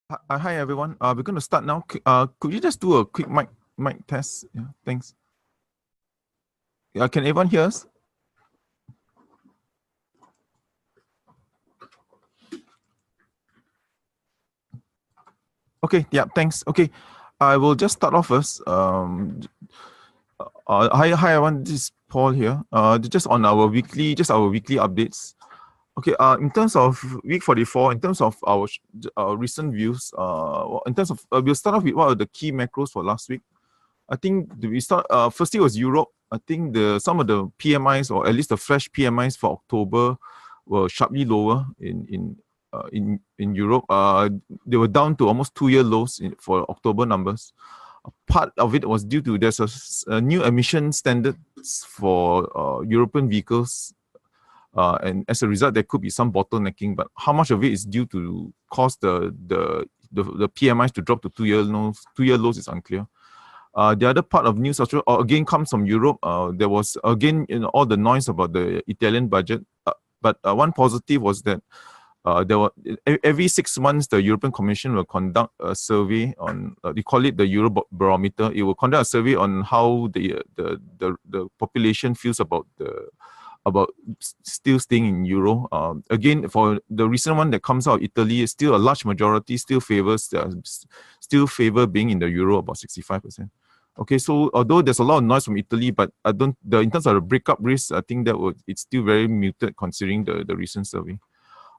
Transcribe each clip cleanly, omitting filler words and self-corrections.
Hi everyone. We're going to start now. Could you just do a quick mic test? Yeah, thanks. Can everyone hear us? Okay. Yeah. Thanks. Okay. I will just start off first. Hi everyone. This is Paul here. Just on our weekly updates. Okay. In terms of week 44, in terms of our recent views, in terms of we'll start off with what are the key macros for last week. I think we start. Firstly was Europe. I think some of the PMIs, or at least the fresh PMIs for October, were sharply lower in Europe. They were down to almost 2-year lows for October numbers. Part of it was due to there's a new emission standards for European vehicles, and as a result, there could be some bottlenecking. But how much of it is due to cause the PMIs to drop to 2-year lows? 2-year lows is unclear. The other part of news again comes from Europe. There was again all the noise about the Italian budget, but one positive was that there were every 6 months the European Commission will conduct a survey on they call it the Eurobarometer. It will conduct a survey on how the population feels about still staying in Euro. Again, for the recent one that comes out, Italy is still a large majority still favor being in the Euro, about 65%. Okay, so although there's a lot of noise from Italy, but in terms of the breakup risk, I think it's still very muted considering the recent survey.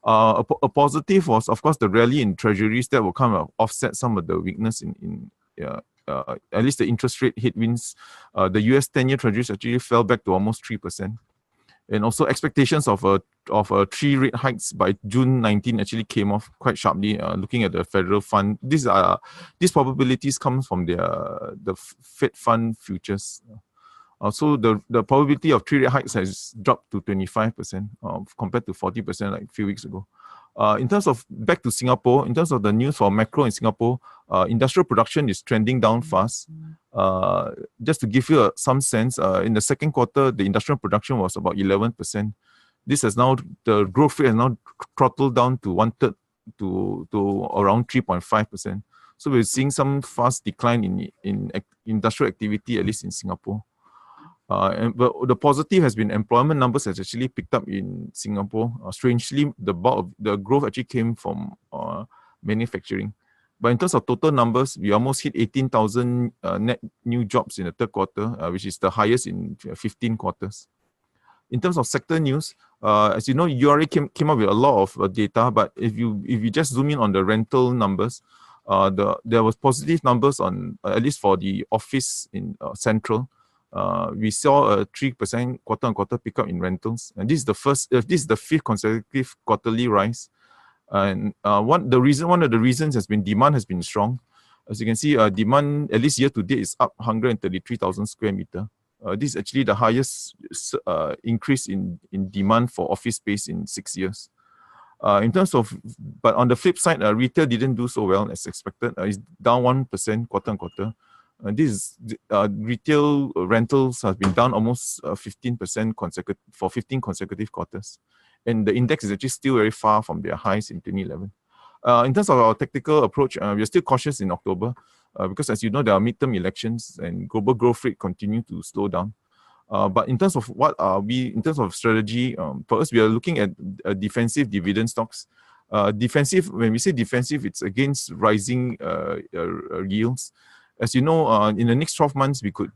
A positive was, of course, the rally in treasuries that will kind of offset some of the weakness in at least the interest rate headwinds. The US 10-year treasuries actually fell back to almost 3%. And also expectations of a 3 rate hikes by June 19 actually came off quite sharply. Looking at the federal fund, these probabilities comes from the Fed fund futures. So the probability of 3 rate hikes has dropped to 25% compared to 40% like a few weeks ago. In terms of back to Singapore, in terms of the news for macro in Singapore, industrial production is trending down fast. Just to give you some sense, in the second quarter, the industrial production was about 11%. The growth rate has now throttled down to 1/3 to around 3.5%. So we're seeing some fast decline in industrial activity, at least in Singapore. But the positive has been employment numbers has actually picked up in Singapore. Strangely, the bulk of the growth actually came from manufacturing. But in terms of total numbers, we almost hit 18,000 net new jobs in the third quarter, which is the highest in 15 quarters. In terms of sector news, as you know, URA came up with a lot of data, but if you just zoom in on the rental numbers, there was positive numbers on at least for the office in Central. We saw a 3% quarter-on-quarter pickup in rentals, and this is the 5th consecutive quarterly rise. And one of the reasons has been demand has been strong. As you can see, demand at least year to date is up 133,000 square meter. This is actually the highest increase in demand for office space in 6 years. But on the flip side, retail didn't do so well as expected. It's down 1% quarter-on-quarter. Retail rentals have been down almost 15% for 15 consecutive quarters. And the index is actually still very far from their highs in 2011. In terms of our tactical approach, we are still cautious in October because, as you know, there are midterm elections and global growth rate continue to slow down. But in terms of in terms of strategy, for us, we are looking at defensive dividend stocks. Defensive, when we say defensive, it's against rising yields. As you know, in the next 12 months, we could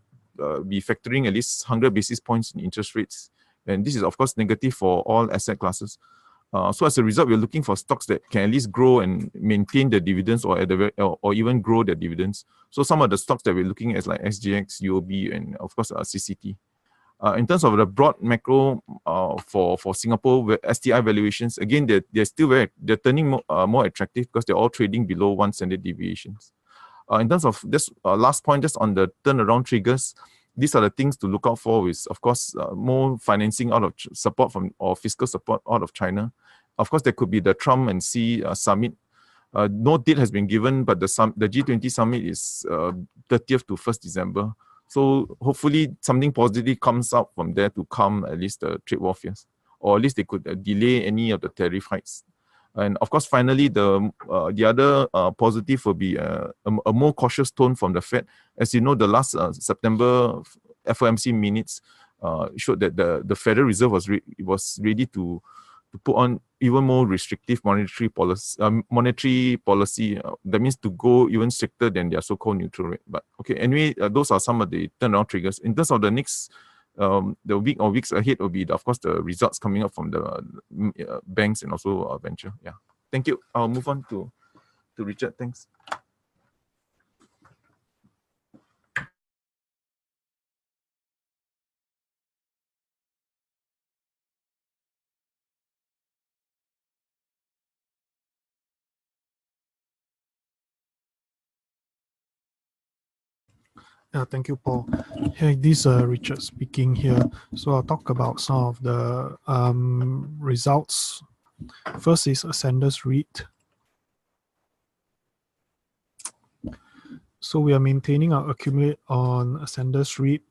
be factoring at least 100 basis points in interest rates. And this is, of course, negative for all asset classes. So as a result, we're looking for stocks that can at least grow and maintain the dividends or even grow their dividends. So some of the stocks that we're looking at like SGX, UOB, and of course, CCT. In terms of the broad macro for Singapore, where STI valuations, again, they're turning more attractive because they're all trading below 1 standard deviations. In terms of this last point, just on the turnaround triggers, these are the things to look out for with, of course, more financing out of support or fiscal support out of China. Of course, there could be the Trump and Xi summit. No date has been given, but the G20 summit is 30th to 1st December. So hopefully something positive comes out from there to calm at least the trade war fears, or at least they could delay any of the tariff hikes. And of course, finally, the other positive will be a more cautious tone from the Fed. As you know, the last September FOMC minutes showed that the Federal Reserve was ready to put on even more restrictive monetary policy. That means to go even stricter than their so-called neutral rate. But okay, anyway, those are some of the turnaround triggers. In terms of the next, the week or weeks ahead will be, of course, the results coming up from the banks and also venture. Yeah, thank you. I'll move on to Richard. Thanks. Thank you, Paul. Hey, this is Richard speaking here. So I'll talk about some of the results. First is Ascendus REIT. So we are maintaining our accumulate on Ascendus REIT,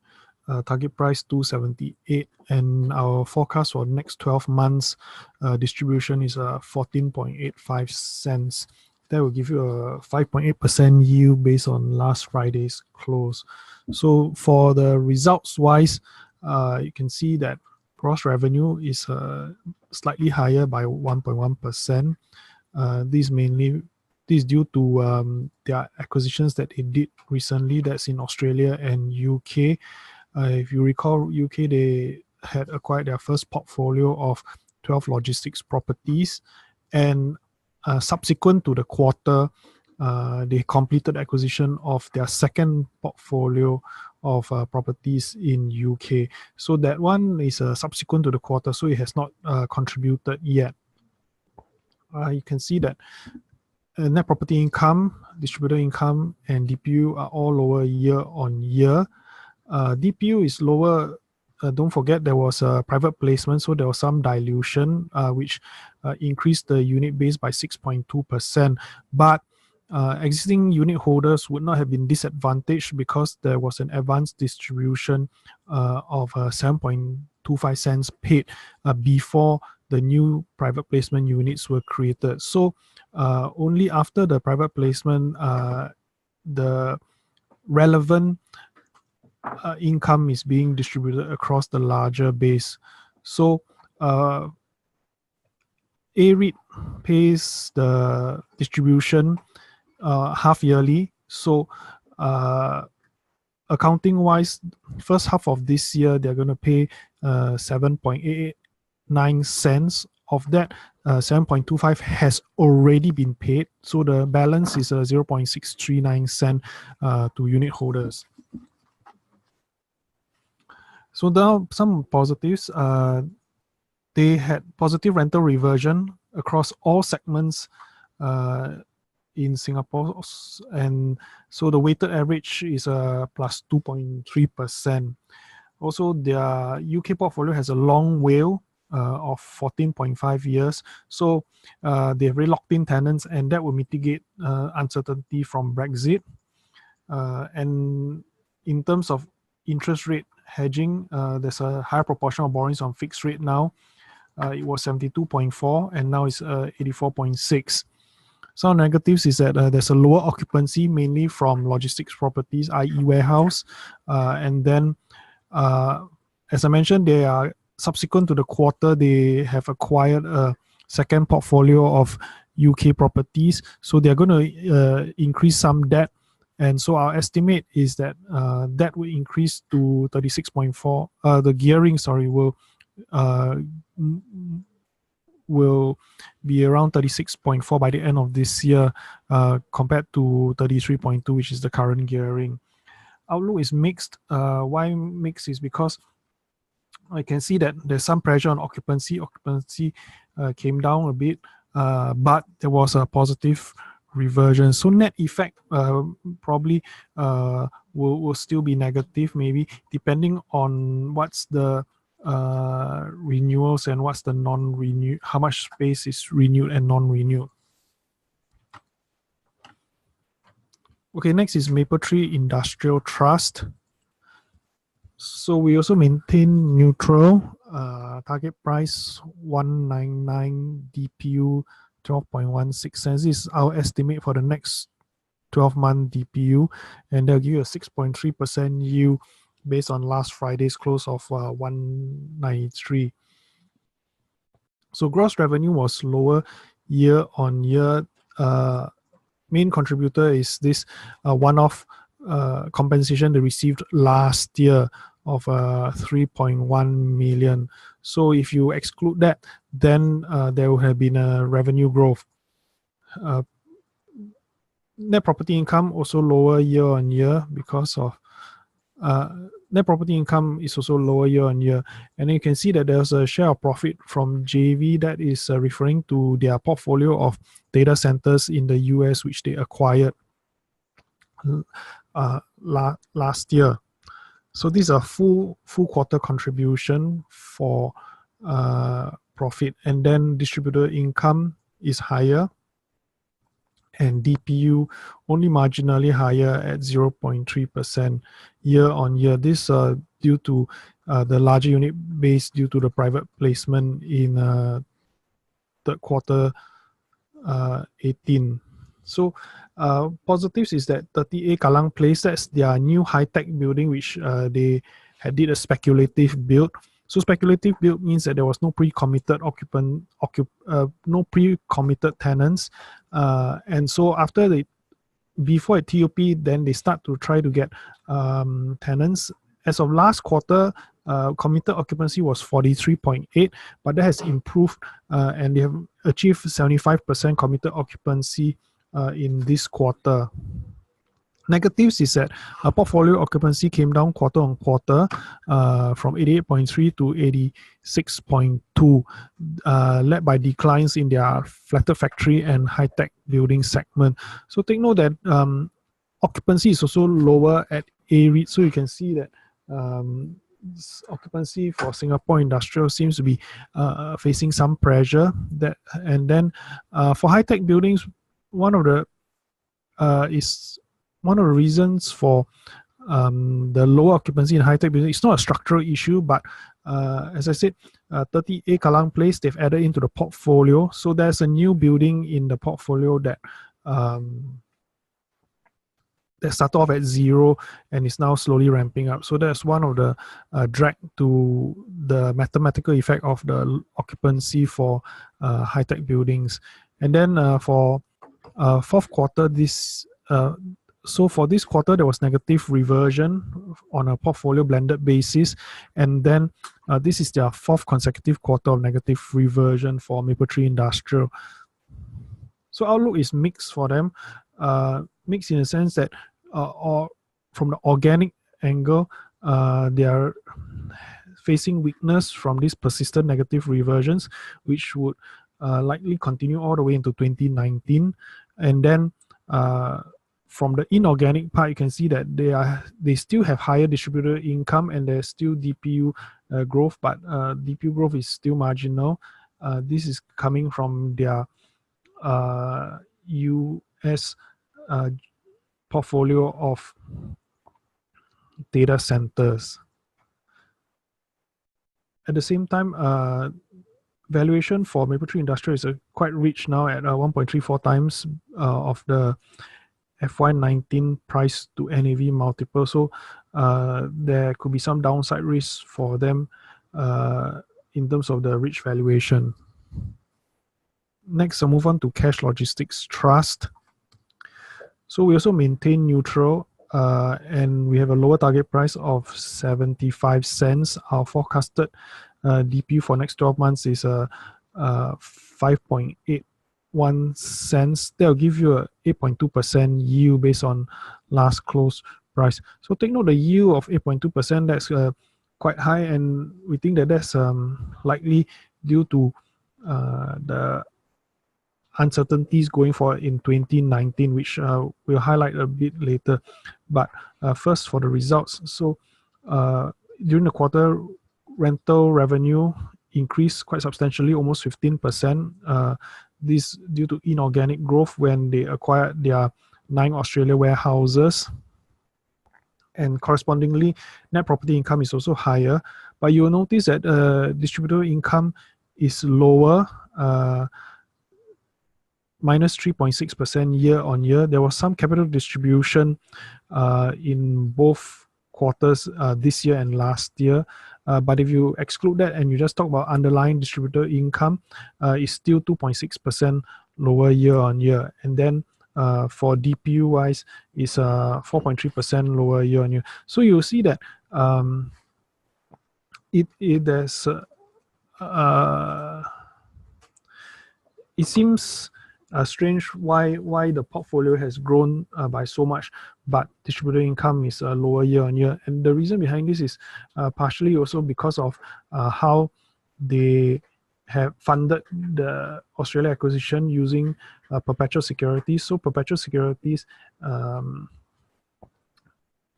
target price 278, and our forecast for next 12 months distribution is 14.85 cents. That will give you a 5.8% yield based on last Friday's close. So for the results wise, you can see that gross revenue is slightly higher by 1.1%. This is due to their acquisitions that they did recently. That's in Australia and UK. If you recall, UK, they had acquired their first portfolio of 12 logistics properties, and subsequent to the quarter, they completed acquisition of their second portfolio of properties in UK. So that one is subsequent to the quarter, so it has not contributed yet. You can see that net property income, distributor income, and DPU are all lower year on year. DPU is lower. Don't forget there was a private placement, so there was some dilution, which increased the unit base by 6.2%. But existing unit holders would not have been disadvantaged because there was an advanced distribution of 7.25 cents paid before the new private placement units were created. So only after the private placement, the relevant income is being distributed across the larger base. So A-REIT pays the distribution half yearly. So accounting wise, first half of this year, they're going to pay 7.89 cents. Of that, 7.25 has already been paid. So the balance is 0.639 cent to unit holders. So now some positives. They had positive rental reversion across all segments in Singapore, and so the weighted average is plus 2.3%. Also, their UK portfolio has a long WALE of 14.5 years, so they have very locked in tenants, and that will mitigate uncertainty from Brexit. And in terms of interest rate hedging, there's a higher proportion of borrowings on fixed rate now. It was 72.4 and now it's 84.6. Some negatives is that there's a lower occupancy, mainly from logistics properties, i.e. warehouse. And then, as I mentioned, they are subsequent to the quarter, they have acquired a second portfolio of UK properties. So they're going to increase some debt. And so our estimate is that that will increase to 36.4. The gearing, will be around 36.4 by the end of this year, compared to 33.2, which is the current gearing. Outlook is mixed. Why mixed is because I can see that there's some pressure on occupancy. Occupancy came down a bit, but there was a positive reversion. So net effect probably will still be negative, maybe depending on what's the renewals and what's the non-renew, how much space is renewed and non-renewed. Okay, next is Mapletree Industrial Trust. So we also maintain neutral, target price 199, DPU 12.16 cents. This is our estimate for the next 12-month DPU, and they'll give you a 6.3% yield based on last Friday's close of 193. So gross revenue was lower year on year. Main contributor is this one-off compensation they received last year of 3.1 million. So if you exclude that, then there would have been a revenue growth. Net property income also lower year on year because of net property income is also lower year on year. And then you can see that there's a share of profit from JV that is referring to their portfolio of data centers in the US, which they acquired last year. So this is a full quarter contribution for profit. And then distributor income is higher, and DPU only marginally higher at 0.3% year on year. This due to the larger unit base due to the private placement in third quarter 18. So positives is that 30A Kallang Place, that's their new high-tech building, which they had did a speculative build. So speculative build means that there was no pre-committed no pre-committed tenants, and so before a TOP, then they start to try to get tenants. As of last quarter, committed occupancy was 43.8, but that has improved, and they have achieved 75% committed occupancy in this quarter. Negatives is that portfolio occupancy came down quarter on quarter from 88.3 to 86.2, led by declines in their flatted factory and high-tech building segment. So take note that occupancy is also lower at A-REIT. So you can see that occupancy for Singapore industrial seems to be facing some pressure. And then for high-tech buildings, one of the reasons for the lower occupancy in high-tech buildings, it's not a structural issue, but as I said, 30A Kallang Place, they've added into the portfolio. So there's a new building in the portfolio that started off at 0 and is now slowly ramping up. So that's one of the drag to the mathematical effect of the occupancy for high-tech buildings. And then for fourth quarter, so for this quarter, there was negative reversion on a portfolio blended basis. And then this is their fourth consecutive quarter of negative reversion for Mapletree Industrial. So outlook is mixed for them. Mixed in the sense that or from the organic angle, they are facing weakness from these persistent negative reversions, which would likely continue all the way into 2019. And then from the inorganic part, you can see that they still have higher distributor income and there's still DPU growth, but DPU growth is still marginal. This is coming from their US portfolio of data centers. At the same time, valuation for Mapletree Industrial is quite rich now at 1.34 times of the FY19 price to NAV multiple. So there could be some downside risks for them in terms of the rich valuation. Next, I'll move on to Cash Logistics Trust. So we also maintain neutral and we have a lower target price of 75 cents. Our forecasted DPU for next 12 months is 5.81 cents. They'll give you a 8.2% yield based on last close price. So take note the yield of 8.2%, that's quite high, and we think that that's likely due to the uncertainties going forward in 2019, which we'll highlight a bit later. But first, for the results. So during the quarter, rental revenue increased quite substantially, almost 15%. This due to inorganic growth when they acquired their 9 Australia warehouses. And correspondingly, net property income is also higher. But you will notice that distributor income is lower. minus 3.6% year on year. There was some capital distribution in both quarters this year and last year. But if you exclude that and you just talk about underlying distributor income, it's still 2.6% lower year on year. And then for DPU wise, it's 4.3% lower year on year. So you'll see that there's it seems strange why the portfolio has grown by so much, but distributor income is lower year on year. And the reason behind this is partially also because of how they have funded the Australia acquisition using perpetual securities. So perpetual securities,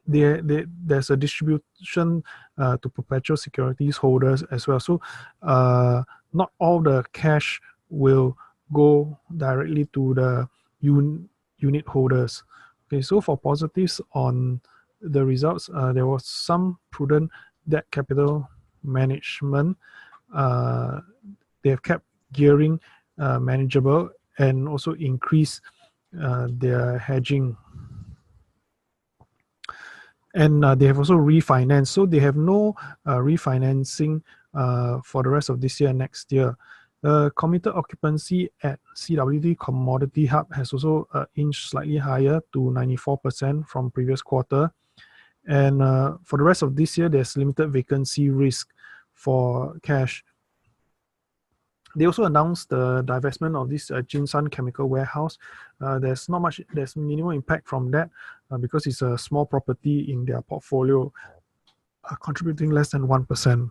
there's a distribution to perpetual securities holders as well. So not all the cash will go directly to the unit holders. Okay, so for positives on the results, there was some prudent debt capital management. They have kept gearing manageable and also increased their hedging. And they have also refinanced. So they have no refinancing for the rest of this year and next year. The committed occupancy at CWT Commodity Hub has also inched slightly higher to 94% from previous quarter. And for the rest of this year, there's limited vacancy risk for cash. They also announced the divestment of this Jinsan Chemical Warehouse. There's minimal impact from that because it's a small property in their portfolio, contributing less than 1%.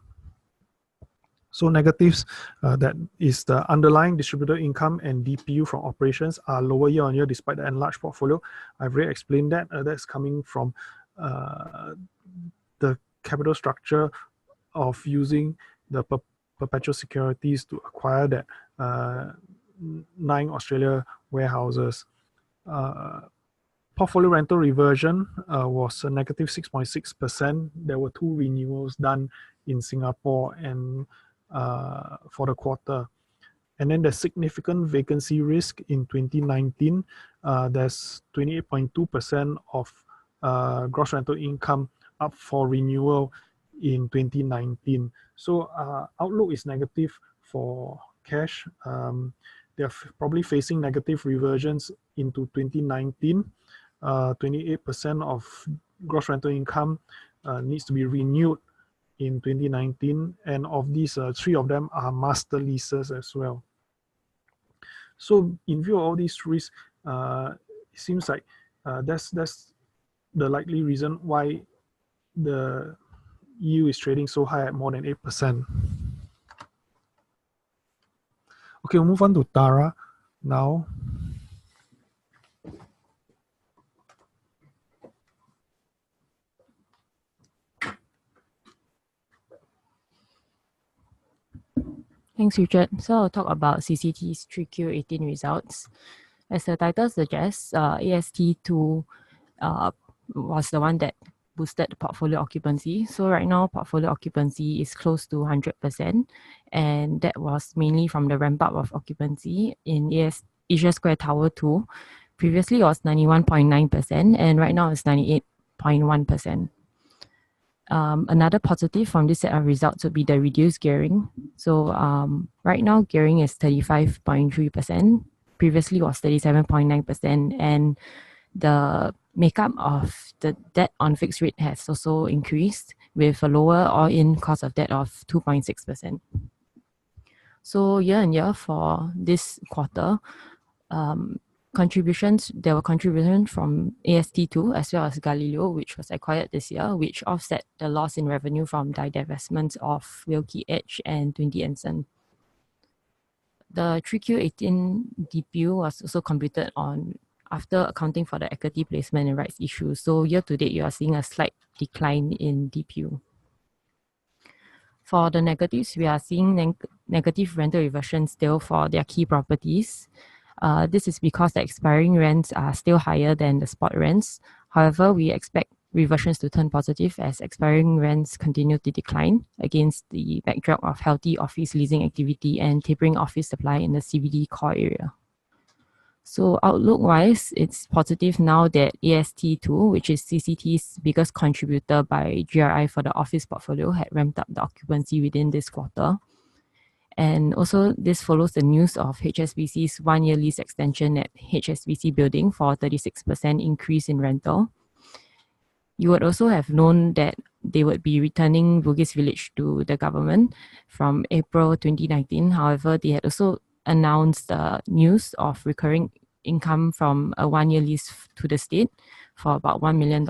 So negatives, that is the underlying distributor income and DPU from operations are lower year on year despite the enlarged portfolio. I've already explained that. That's coming from the capital structure of using the perpetual securities to acquire that 9 Australia warehouses. Portfolio rental reversion was a negative 6.6%. There were 2 renewals done in Singapore and for the quarter. And then there's significant vacancy risk in 2019. There's 28.2% of gross rental income up for renewal in 2019. So outlook is negative for cash. They're probably facing negative reversions into 2019. 28% of gross rental income needs to be renewed in 2019, and of these, 3 of them are master leases as well. So in view of all these risks, it seems like that's the likely reason why the yield is trading so high at more than 8%. Okay, we'll move on to Tara now. Thanks, Richard. So I'll talk about CCT's 3Q18 results. As the title suggests, AST2 was the one that boosted the portfolio occupancy. So right now, portfolio occupancy is close to 100%, and that was mainly from the ramp up of occupancy in Asia Square Tower 2. Previously, it was 91.9%, and right now it's 98.1%. Another positive from this set of results would be the reduced gearing. So right now, gearing is 35.3%. Previously, it was 37.9%, and the makeup of the debt on fixed rate has also increased with a lower all-in cost of debt of 2.6%. So year on year for this quarter, there were contributions from AST2 as well as Galileo, which was acquired this year, which offset the loss in revenue from the divestments of Wilkie Edge and 20 Anson. The 3Q18 DPU was also computed on after accounting for the equity placement and rights issue. So year to date, you are seeing a slight decline in DPU. For the negatives, we are seeing negative rental reversion still for their key properties. This is because the expiring rents are still higher than the spot rents. However, we expect reversions to turn positive as expiring rents continue to decline against the backdrop of healthy office leasing activity and tapering office supply in the CBD core area. So outlook-wise, it's positive now that AST2, which is CCT's biggest contributor by GRI for the office portfolio, had ramped up the occupancy within this quarter. And also, this follows the news of HSBC's one-year lease extension at HSBC building for a 36% increase in rental. You would also have known that they would be returning Bugis Village to the government from April 2019. However, they had also announced the news of recurring income from a one-year lease to the state for about $1 million.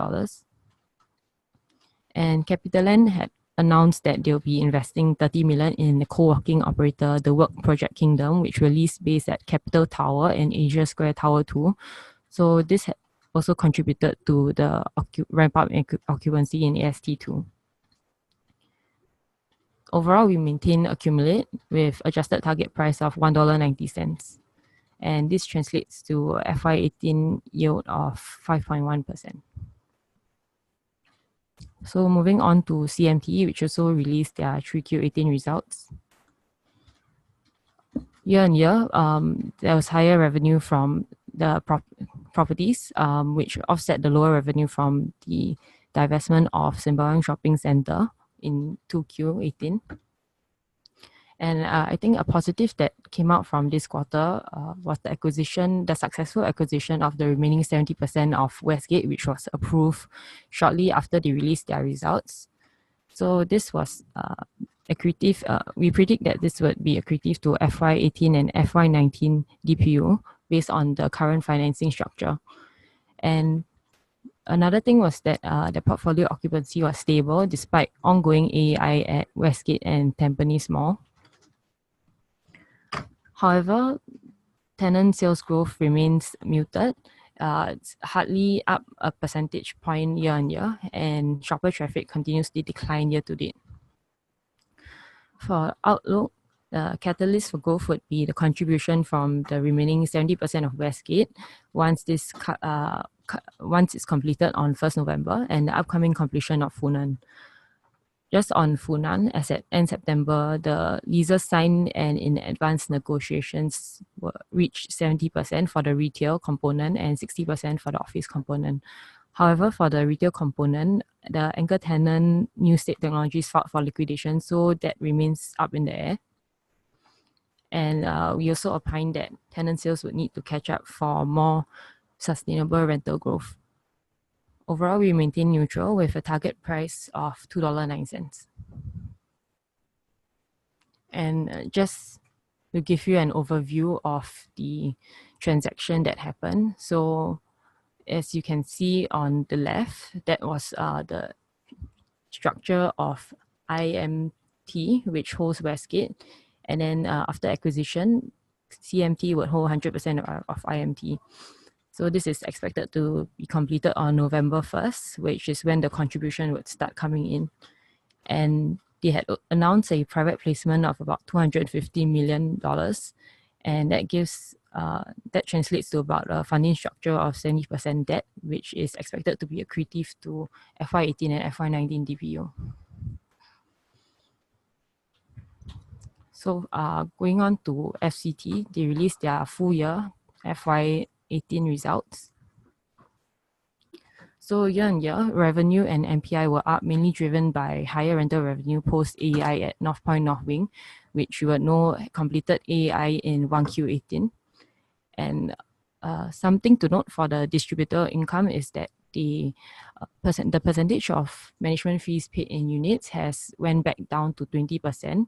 And CapitaLand had announced that they'll be investing 30 million in the co-working operator, the Work Project Kingdom, which will lease space at Capital Tower and Asia Square Tower 2. So this had also contributed to the ramp-up in occupancy in AST2. Overall, we maintain accumulate with adjusted target price of $1.90. And this translates to FY18 yield of 5.1%. So moving on to CMT, which also released their 3Q18 results. Year on year, there was higher revenue from the properties, which offset the lower revenue from the divestment of Sembawang Shopping Centre in 2Q18. And I think a positive that came out from this quarter was the successful acquisition of the remaining 70% of Westgate, which was approved shortly after they released their results. So this was accretive. We predict that this would be accretive to FY18 and FY19 DPU based on the current financing structure. And another thing was that the portfolio occupancy was stable despite ongoing AEI at Westgate and Tampines Mall. However, tenant sales growth remains muted. It's hardly up a percentage point year on year, and shopper traffic continues to decline year to date. For outlook, the catalyst for growth would be the contribution from the remaining 70% of Westgate once it's completed on 1st November and the upcoming completion of Funan. Just on Funan, as at end September, the leases signed and in advanced negotiations reached 70% for the retail component and 60% for the office component. However, for the retail component, the anchor tenant New State Technologies filed for liquidation, so that remains up in the air. And we also opined that tenant sales would need to catch up for more sustainable rental growth. Overall, we maintain neutral with a target price of $2.09. And just to give you an overview of the transaction that happened. So as you can see on the left, that was the structure of IMT, which holds Westgate. And then after acquisition, CMT would hold 100% of IMT. So this is expected to be completed on November 1st, which is when the contribution would start coming in. And they had announced a private placement of about $250 million. And that translates to about a funding structure of 70% debt, which is expected to be accretive to FY18 and FY19 DPU. So going on to FCT, they released their full year FY18 results. So year on year, revenue and MPI were up, mainly driven by higher rental revenue post AEI at North Point North Wing, which you would know completed AEI in 1Q18. And something to note for the distributor income is that the percentage of management fees paid in units has went back down to 20%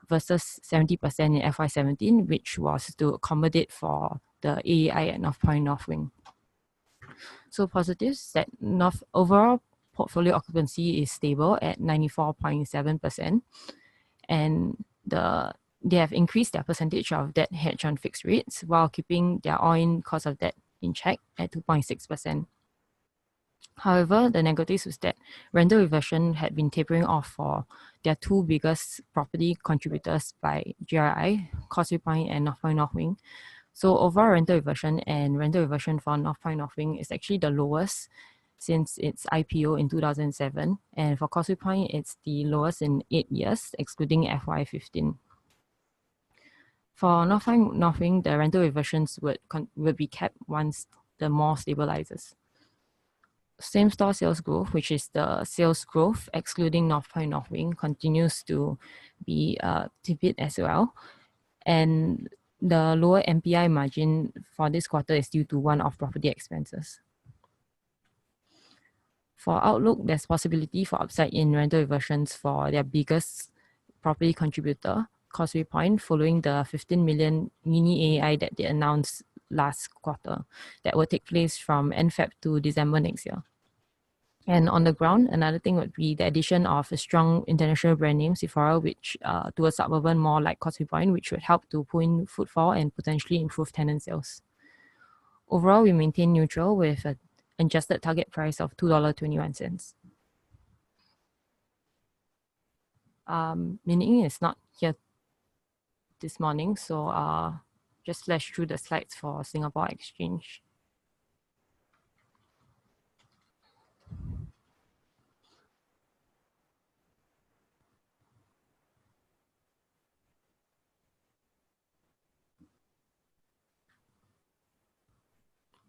versus 70% in FY17, which was to accommodate for the AEI at North Point North Wing. So positives that overall portfolio occupancy is stable at 94.7%, and they have increased their percentage of debt hedge on fixed rates while keeping their all-in cost of debt in check at 2.6%. However, the negatives was that rental reversion had been tapering off for their two biggest property contributors by GRI, Causeway Point and North Point North Wing. So overall rental reversion and rental reversion for North Point North Wing is actually the lowest since its IPO in 2007. And for Causeway Point, it's the lowest in 8 years, excluding FY15. For North Wing, the rental reversions would be kept once the mall stabilizes. Same-store sales growth, which is the sales growth excluding North Point North Wing, continues to be tepid as well. And the lower MPI margin for this quarter is due to one-off property expenses. For outlook, there's possibility for upside in rental reversions for their biggest property contributor, Causeway Point, following the 15 million mini AAI that they announced last quarter that will take place from end Feb to December next year. And on the ground, another thing would be the addition of a strong international brand name, Sephora, which to a suburban mall like Causeway Point, which would help to pull in footfall and potentially improve tenant sales. Overall, we maintain neutral with an adjusted target price of $2.21. Meaning is not here this morning, so just flash through the slides for Singapore Exchange.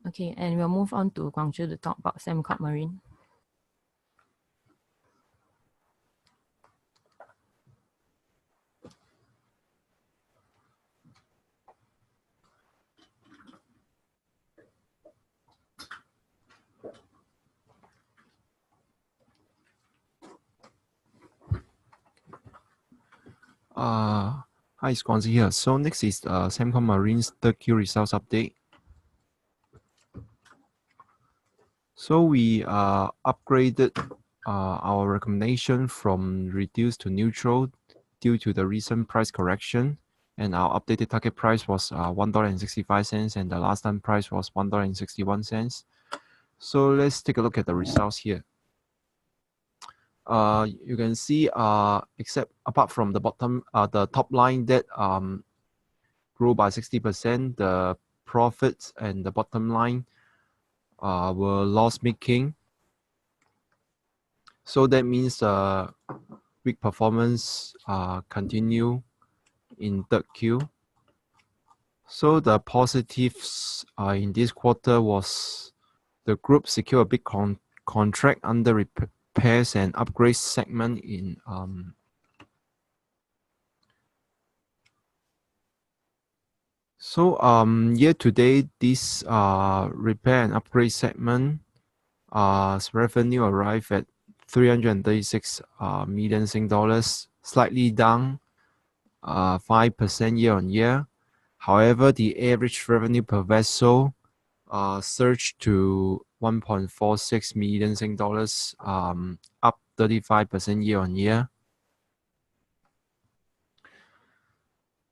Okay, and we'll move on to Guangzhou to talk about Sembcorp Marine. Hi, it's Guangzi here. So next is Sembcorp Marine's third Q results update. So we upgraded our recommendation from reduced to neutral due to the recent price correction, and our updated target price was $1.65, and the last time price was $1.61. So let's take a look at the results here. You can see, except apart from the top line that grew by 60%, the profits and the bottom line were loss-making. So that means weak performance continue in third Q. So the positives in this quarter was the group secured a big contract under repairs and upgrades segment in year to date, this repair and upgrade segment revenue arrived at 336 million Sing dollars, slightly down 5% year on year. However, the average revenue per vessel surged to 1.46 million Sing dollars, up 35% year on year.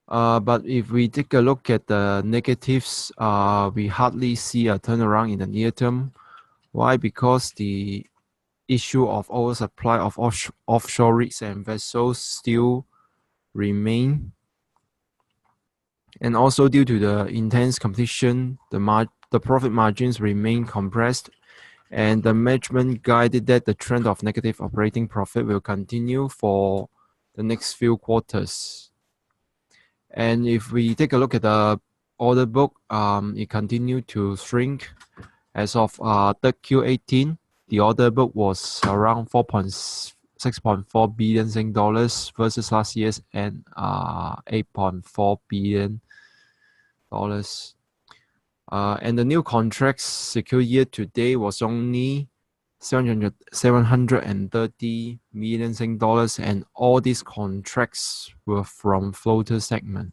But if we take a look at the negatives, we hardly see a turnaround in the near term. Why? Because the issue of oversupply of offshore rigs and vessels still remain. And also due to the intense competition, the profit margins remain compressed, and the management guided that the trend of negative operating profit will continue for the next few quarters. And if we take a look at the order book, it continued to shrink. As of third Q18, the order book was around 6.4 billion Sing dollars versus last year's and 8.4 billion dollars. And the new contracts secured year to date was only 730 million Sing dollars, and all these contracts were from floater segment.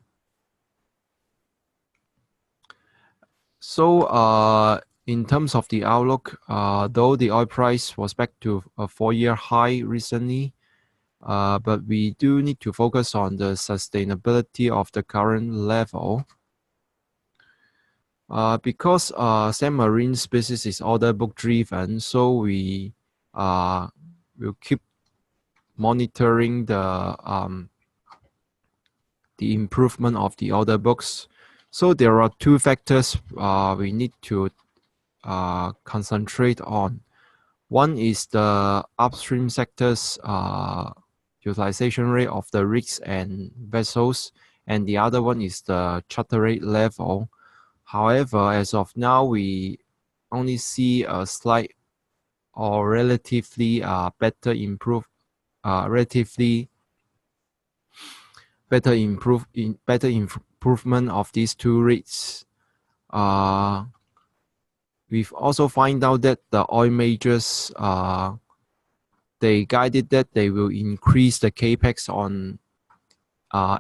So in terms of the outlook, though the oil price was back to a 4-year high recently, but we do need to focus on the sustainability of the current level. Because Sembcorp Marine's business is order book driven, so we will keep monitoring the improvement of the order books. So there are two factors we need to concentrate on. One is the upstream sector's utilization rate of the rigs and vessels, and the other one is the charter rate level. However, as of now, we only see a slight or relatively better improvement of these two rates. We've also find out that the oil majors they guided that they will increase the capex on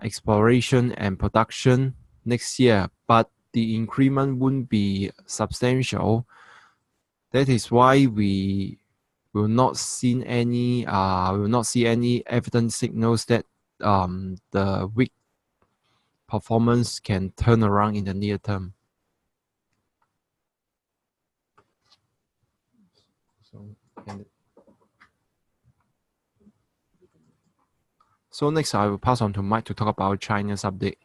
exploration and production next year, but the increment wouldn't be substantial. That is why we will not see any evident signals that the weak performance can turn around in the near term. So next, I will pass on to Mike to talk about China's update.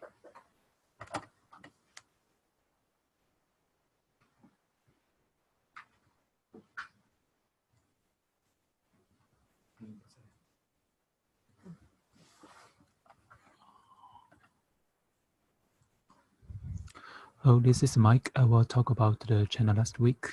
Oh, this is Mike. I will talk about the China last week.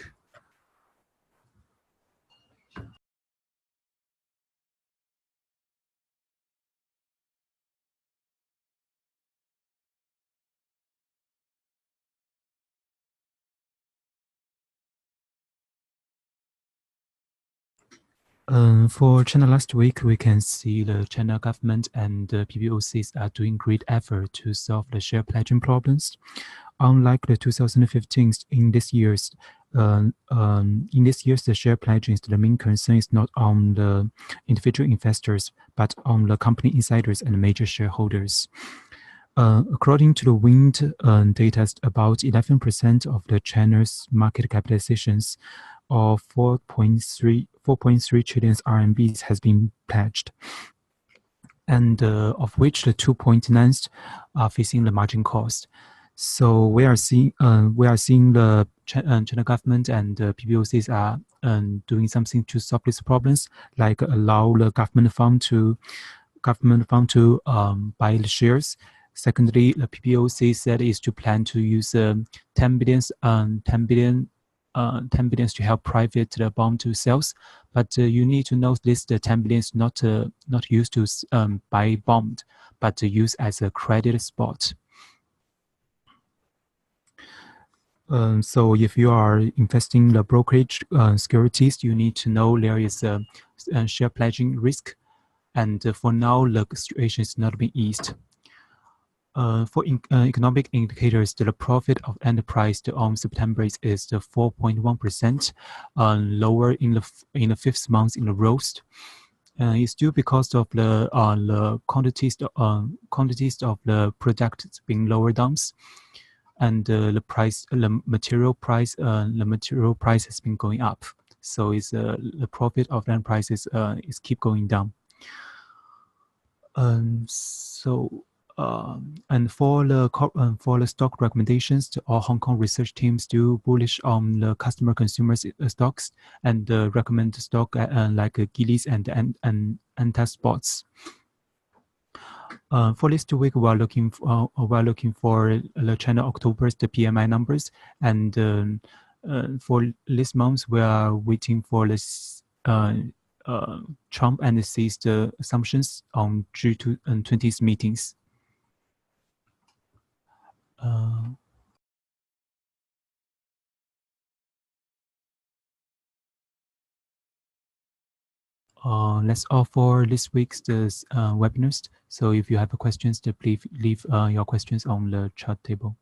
For China last week, we can see the China government and the PBOCs are doing great effort to solve the share pledging problems. Unlike the 2015, in this year's the share pledging, the main concern is not on the individual investors, but on the company insiders and major shareholders. According to the Wind data, about 11% of the China's market capitalizations, or 4.3 trillion RMB has been pledged, and of which the 2.9 are facing the margin cost. So we are seeing the China government and the PBOCs are doing something to solve these problems, like allow the government fund to buy the shares. Secondly, the PBOC said is to plan to use 10 billion to help private bond to sales, but you need to know this: the 10 billion is not used to buy bond, but used as a credit spot. So if you are investing in the brokerage securities, you need to know there is a share pledging risk, and for now the situation is not being eased. For economic indicators, the profit of enterprise on September is 4.1%, lower in the fifth month in a row. It's due because of the quantities of the product being lower down, and the material price has been going up. So it's the profit of enterprises is keep going down. And for the stock recommendations, all Hong Kong research teams do bullish on the customer consumers stocks and recommend stock like Gillies and Antaspots. For this 2 week, we are looking for the China October's the PMI numbers, and for this month we are waiting for this Trump and Xi's the assumptions on G20's meetings. That's all for this week's webinars. So if you have questions, please leave your questions on the chat table.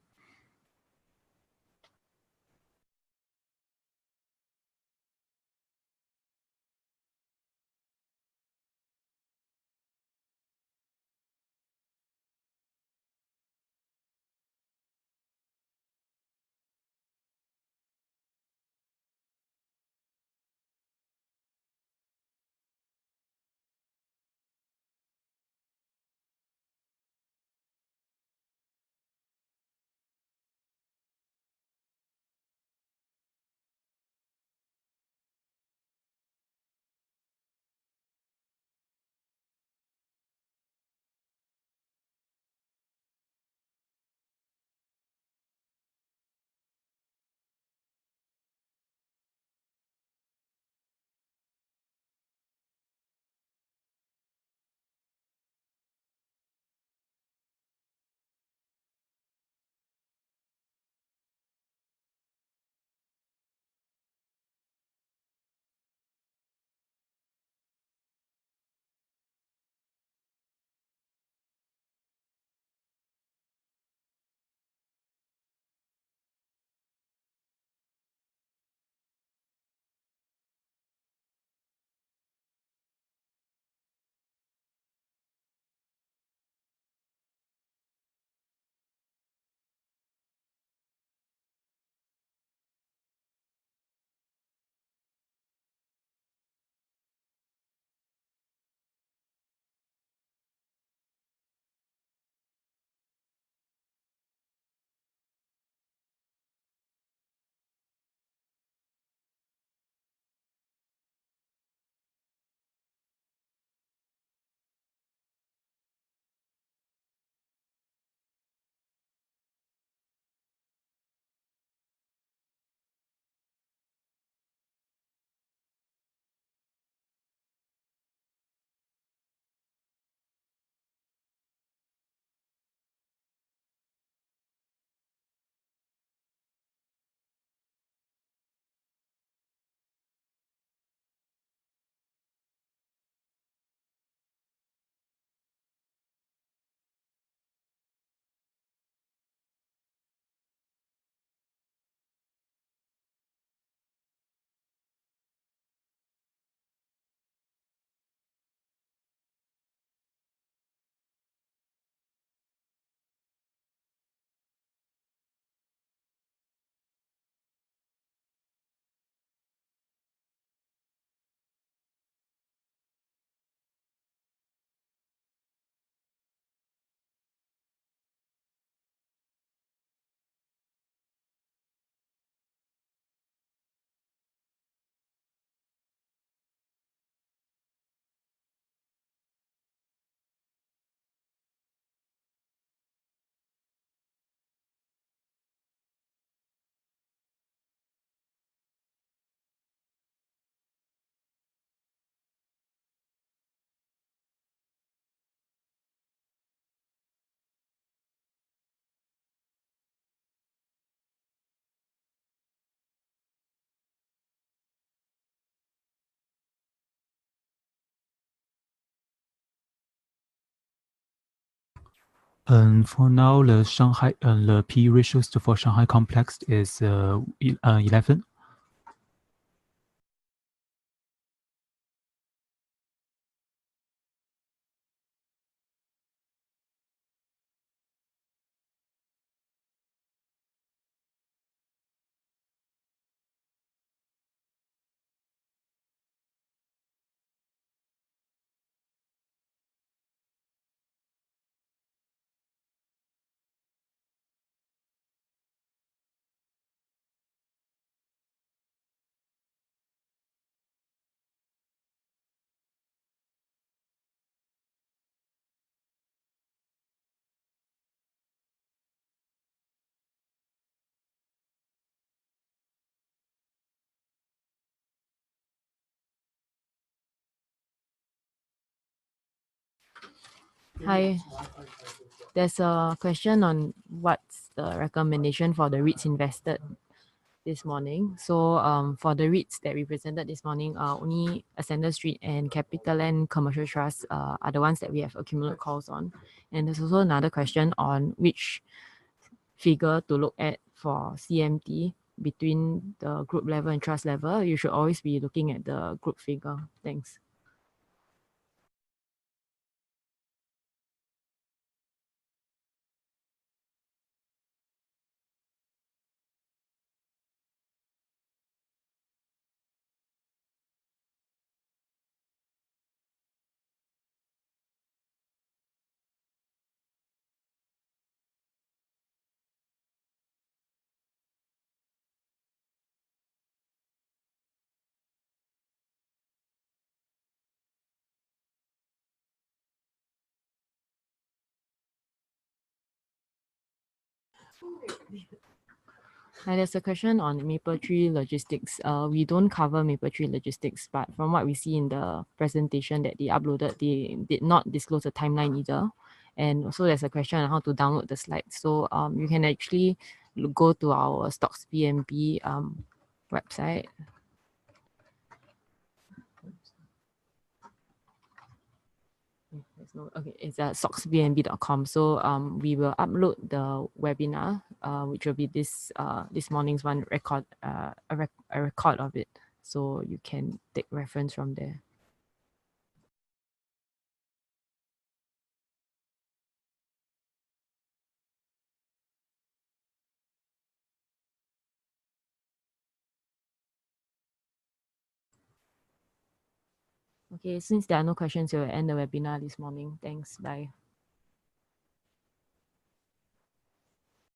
For now, the Shanghai the P ratios for Shanghai complex is 11. Hi, there's a question on what's the recommendation for the REITs invested this morning. So for the REITs that we presented this morning, only Ascender Street and Capital and Commercial Trust are the ones that we have accumulated calls on. And there's also another question on which figure to look at for CMT between the group level and trust level. You should always be looking at the group figure. Thanks. And there's a question on Mapletree Logistics. We don't cover Mapletree Logistics, but from what we see in the presentation that they uploaded, they did not disclose a timeline either. And also there's a question on how to download the slides. So you can actually go to our Stocks BNB website. Okay, it's at socksbnb.com. So we will upload the webinar, which will be this morning's one record, a record of it. So you can take reference from there. Okay, since there are no questions, we'll end the webinar this morning. Thanks. Bye.